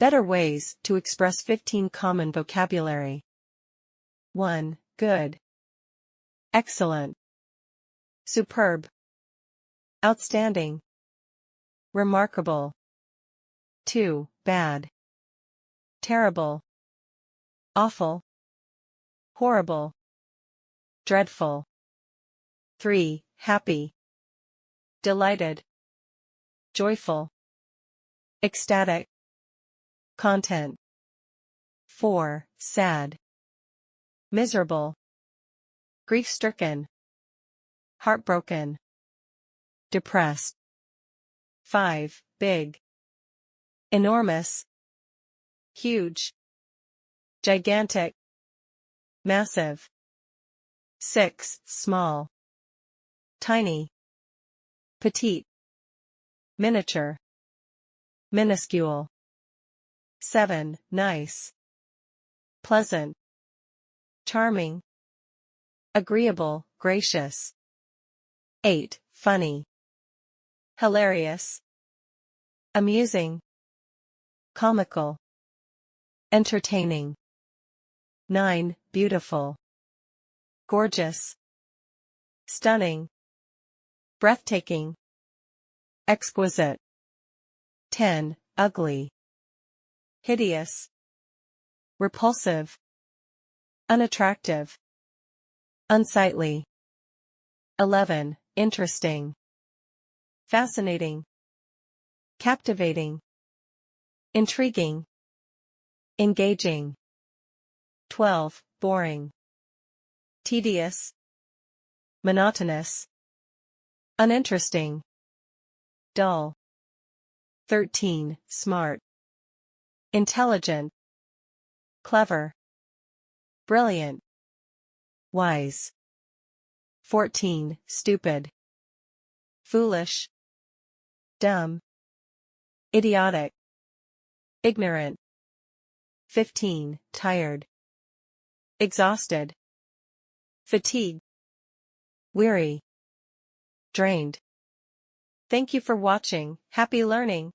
Better ways to express 15 common vocabulary. 1. Good. Excellent. Superb. Outstanding. Remarkable. 2. Bad. Terrible. Awful. Horrible. Dreadful. 3. Happy. Delighted. Joyful. Ecstatic. Content. 4. Sad. Miserable. Grief-stricken. Heartbroken. Depressed. 5. Big. Enormous. Huge. Gigantic. Massive. 6. Small. Tiny. Petite. Miniature. Minuscule. 7. Nice. Pleasant. Charming. Agreeable, gracious. 8. Funny. Hilarious. Amusing. Comical. Entertaining. 9. Beautiful. Gorgeous. Stunning. Breathtaking. Exquisite. 10. Ugly. Hideous. Repulsive. Unattractive. Unsightly. 11. Interesting. Fascinating. Captivating. Intriguing. Engaging. 12. Boring. Tedious. Monotonous. Uninteresting. Dull. 13. Smart. Intelligent. Clever. Brilliant. Wise. 14. Stupid. Foolish. Dumb. Idiotic. Ignorant. 15. Tired. Exhausted. Fatigued. Weary. Drained. Thank you for watching. Happy learning!